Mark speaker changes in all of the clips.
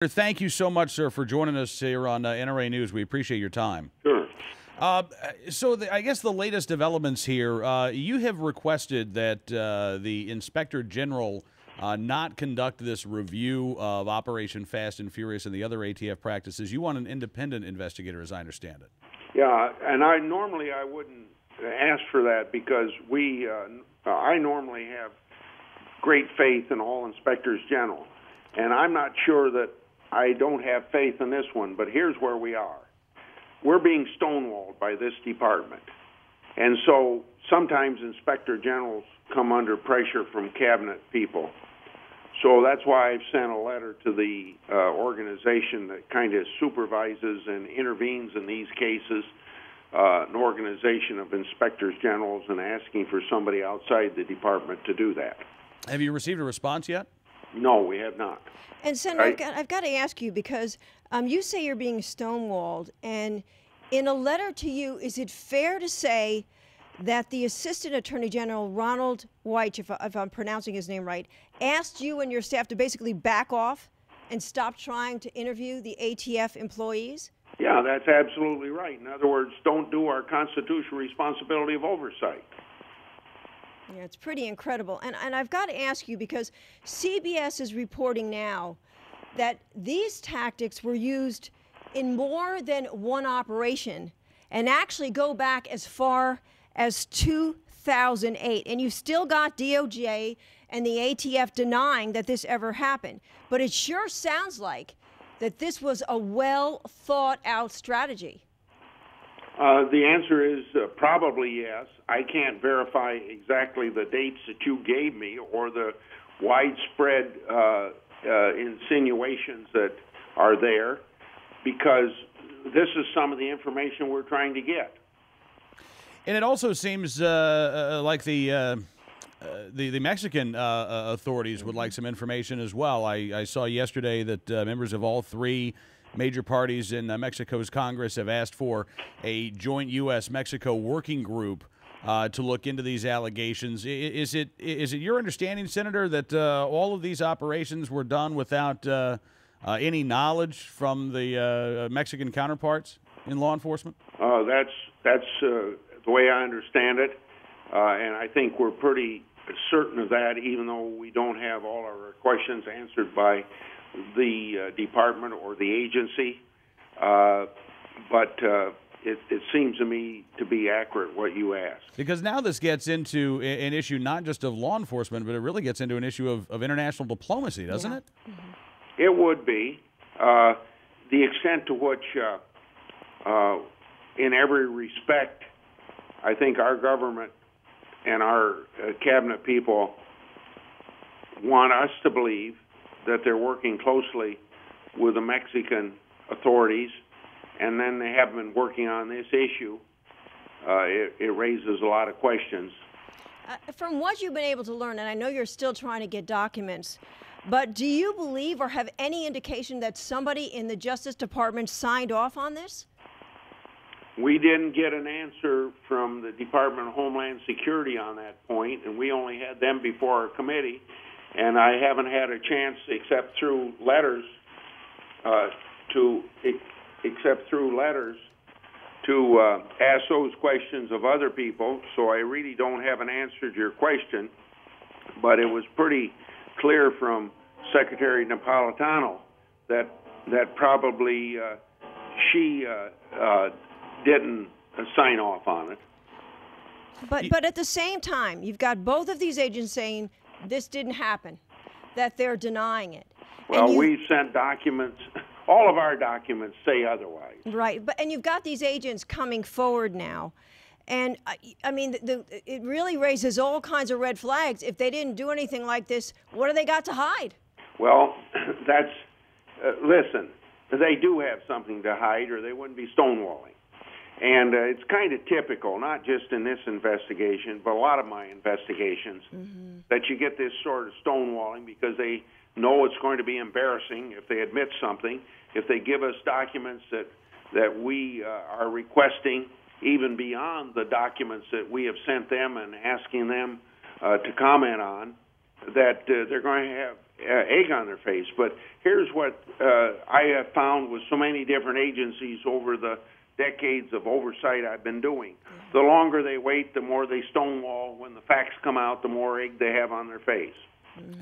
Speaker 1: Thank you so much, sir, for joining us here on NRA News. We appreciate your time.
Speaker 2: Sure.
Speaker 1: I guess the latest developments here, you have requested that the Inspector General not conduct this review of Operation Fast and Furious and the other ATF practices. You want an independent investigator, as I understand it.
Speaker 2: Yeah, and I wouldn't ask for that because I normally have great faith in all inspectors general, and I'm not sure that I don't have faith in this one, but here's where we are. We're being stonewalled by this department, and so sometimes inspector generals come under pressure from cabinet people. So that's why I've sent a letter to the organization that kind of supervises and intervenes in these cases, an organization of inspectors generals, and asking for somebody outside the department to do that.
Speaker 1: Have you received a response yet?
Speaker 2: No, we have not.
Speaker 3: And Senator, I've got to ask you, because you say you're being stonewalled, and in a letter to you, is it fair to say that the Assistant Attorney General, Ronald Weich, if I'm pronouncing his name right, asked you and your staff to basically back off and stop trying to interview the ATF employees?
Speaker 2: Yeah, that's absolutely right. In other words, don't do our constitutional responsibility of oversight.
Speaker 3: Yeah, it's pretty incredible. And I've got to ask you, because CBS is reporting now that these tactics were used in more than one operation and actually go back as far as 2008. And you've still got DOJ and the ATF denying that this ever happened. But it sure sounds like that this was a well-thought-out strategy.
Speaker 2: The answer is probably yes. I can't verify exactly the dates that you gave me or the widespread insinuations that are there, because this is some of the information we're trying to get.
Speaker 1: And it also seems like the Mexican authorities would like some information as well. I saw yesterday that members of all three major parties in Mexico's Congress have asked for a joint U.S.-Mexico working group to look into these allegations. Is it your understanding, Senator, that all of these operations were done without any knowledge from the Mexican counterparts in law enforcement?
Speaker 2: That's the way I understand it, and I think we're pretty certain of that, even though we don't have all our questions answered by the department or the agency. But it seems to me to be accurate what you asked. Because
Speaker 1: now this gets into an issue not just of law enforcement, but it really gets into an issue of international diplomacy, doesn't it?
Speaker 2: Mm-hmm. It would be. The extent to which, in every respect, I think our government and our cabinet people want us to believe that they're working closely with the Mexican authorities, and then they have been working on this issue. It raises a lot of questions.
Speaker 3: From what you've been able to learn, and I know you're still trying to get documents, but do you believe or have any indication that somebody in the Justice Department signed off on this?
Speaker 2: We didn't get an answer from the Department of Homeland Security on that point, and we only had them before our committee. And I haven't had a chance, except through letters, to ask those questions of other people. So I really don't have an answer to your question. But it was pretty clear from Secretary Napolitano that probably she didn't sign off on it.
Speaker 3: But at the same time, you've got both of these agents saying this didn't happen, that they're denying it.
Speaker 2: Well, we've sent documents. All of our documents say otherwise.
Speaker 3: Right, and you've got these agents coming forward now. And, I mean, it really raises all kinds of red flags. If they didn't do anything like this, what do they got to hide?
Speaker 2: Well, listen, they do have something to hide, or they wouldn't be stonewalling. And it's kind of typical, not just in this investigation, but a lot of my investigations, that you get this sort of stonewalling because they know it's going to be embarrassing if they admit something, if they give us documents that we are requesting, even beyond the documents that we have sent them and asking them to comment on, that they're going to have egg on their face. But here's what I have found with so many different agencies over the decades of oversight I've been doing. The longer they wait, the more they stonewall. When the facts come out, the more egg they have on their face.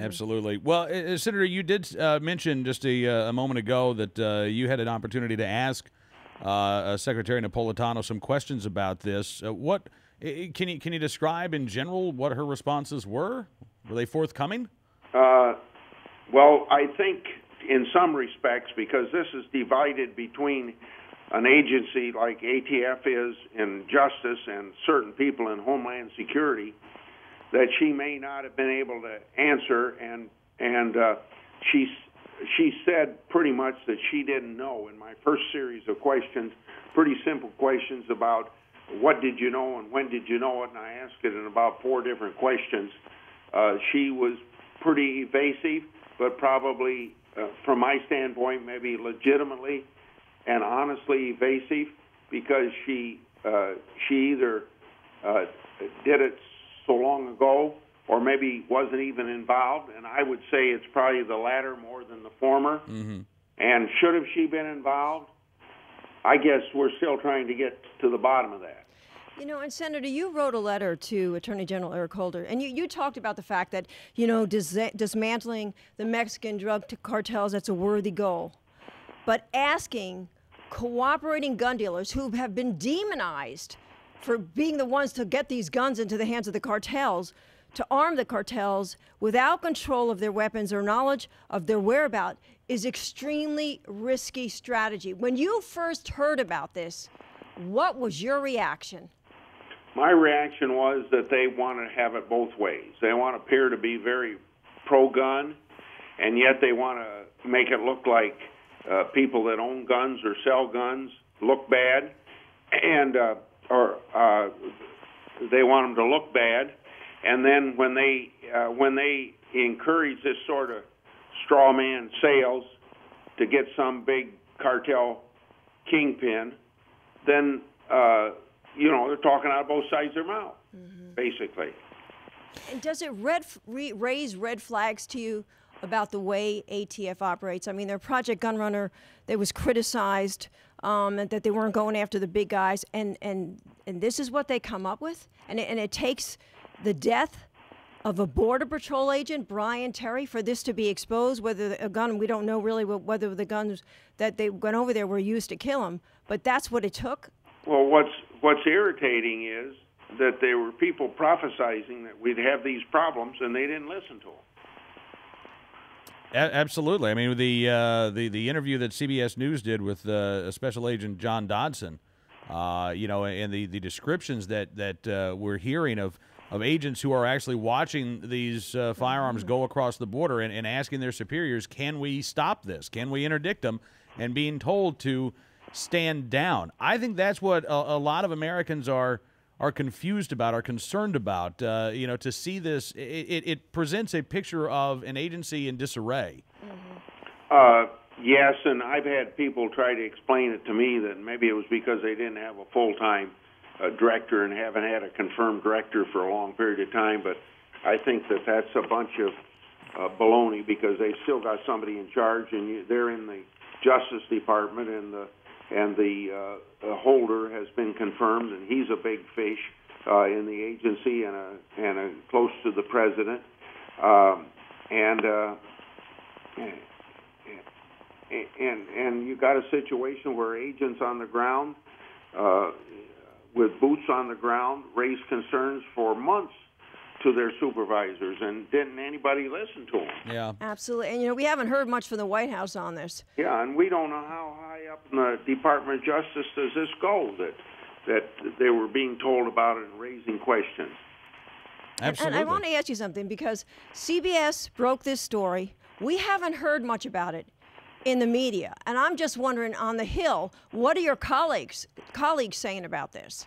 Speaker 1: Absolutely. Well, Senator, you did mention just a moment ago that you had an opportunity to ask Secretary Napolitano some questions about this. What can you describe in general what her responses were? Were they forthcoming?
Speaker 2: Well, I think in some respects, because this is divided between an agency like ATF is in justice and certain people in Homeland Security, that she may not have been able to answer, and she said pretty much that she didn't know. In my first series of questions, pretty simple questions about what did you know and when did you know it, and I asked it in about 4 different questions. She was pretty evasive, but probably, from my standpoint, maybe legitimately and honestly evasive, because she either did it so long ago or maybe wasn't even involved, and I would say it's probably the latter more than the former.
Speaker 1: Mm-hmm.
Speaker 2: And should have she been involved? I guess we're still trying to get to the bottom of that.
Speaker 3: You know, and Senator, you wrote a letter to Attorney General Eric Holder, and you talked about the fact that, you know, dismantling the Mexican drug cartels, that's a worthy goal. But asking cooperating gun dealers who have been demonized for being the ones to get these guns into the hands of the cartels, to arm the cartels without control of their weapons or knowledge of their whereabouts is extremely risky strategy. When you first heard about this, what was your reaction?
Speaker 2: My reaction was that they want to have it both ways. They want to appear to be very pro-gun, and yet they want to make it look like people that own guns or sell guns look bad, and they want them to look bad. And then when they encourage this sort of straw man sales to get some big cartel kingpin, then they're talking out of both sides of their mouth, basically.
Speaker 3: And does it raise red flags to you about the way ATF operates? I mean, their Project Gunrunner, that was criticized, and that they weren't going after the big guys, and this is what they come up with, and it takes the death of a Border Patrol agent, Brian Terry, for this to be exposed. Whether a gun, we don't know really whether the guns that they went over there were used to kill him, but that's what it took.
Speaker 2: Well, what's irritating is that there were people prophesizing that we'd have these problems, and they didn't listen to them.
Speaker 1: Absolutely. I mean, the interview that CBS News did with Special Agent John Dodson, and the descriptions that we're hearing of agents who are actually watching these firearms go across the border and asking their superiors, can we stop this? Can we interdict them? And being told to stand down. I think that's what a lot of Americans are confused about, are concerned about. To see this, it presents a picture of an agency in disarray.
Speaker 2: Yes, and I've had people try to explain it to me that maybe it was because they didn't have a full-time director and haven't had a confirmed director for a long period of time, but I think that's a bunch of baloney, because they've still got somebody in charge, and they're in the Justice Department, and the Holder has been confirmed, and he's a big fish in the agency and close to the president, and you got a situation where agents on the ground, with boots on the ground, raised concerns for months to their supervisors, and didn't anybody listen to them?
Speaker 1: Yeah,
Speaker 3: absolutely. And we haven't heard much from the White House on this.
Speaker 2: Yeah, and we don't know how high up in the Department of Justice does this go, that they were being told about it and raising questions.
Speaker 1: Absolutely.
Speaker 3: And I want to ask you something, because CBS broke this story. We haven't heard much about it in the media, and I'm just wondering, on the Hill, what are your colleagues saying about this?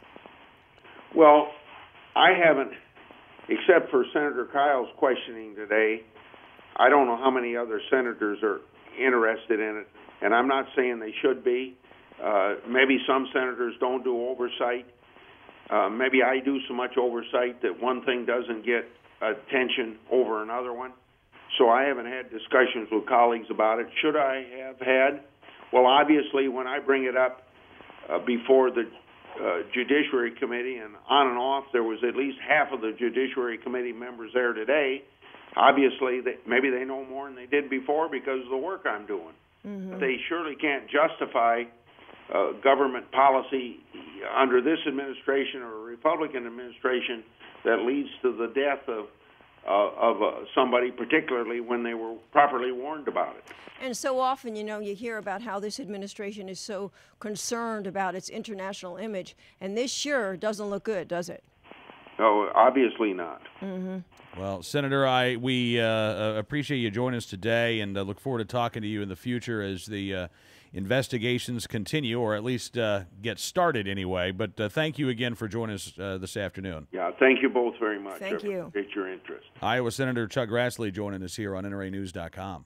Speaker 2: Well, I haven't, except for Senator Kyle's questioning today. I don't know how many other senators are interested in it, and I'm not saying they should be. Maybe some senators don't do oversight. Maybe I do so much oversight that one thing doesn't get attention over another one. so I haven't had discussions with colleagues about it. Should I have had? Well, obviously, when I bring it up before the Judiciary Committee and on and off, there was at least half of the Judiciary Committee members there today. Obviously, maybe they know more than they did before because of the work I'm doing. But they surely can't justify government policy under this administration or a Republican administration that leads to the death of somebody, particularly when they were properly warned about it.
Speaker 3: And so often, you hear about how this administration is so concerned about its international image, and this sure doesn't look good, does it?
Speaker 2: No, obviously not.
Speaker 1: Well, Senator, we appreciate you joining us today, and look forward to talking to you in the future as the investigations continue, or at least get started anyway. But thank you again for joining us this afternoon.
Speaker 2: Yeah, thank you both very much.
Speaker 3: Thank you.
Speaker 2: I appreciate your interest.
Speaker 1: Iowa Senator Chuck Grassley joining us here on NRAnews.com.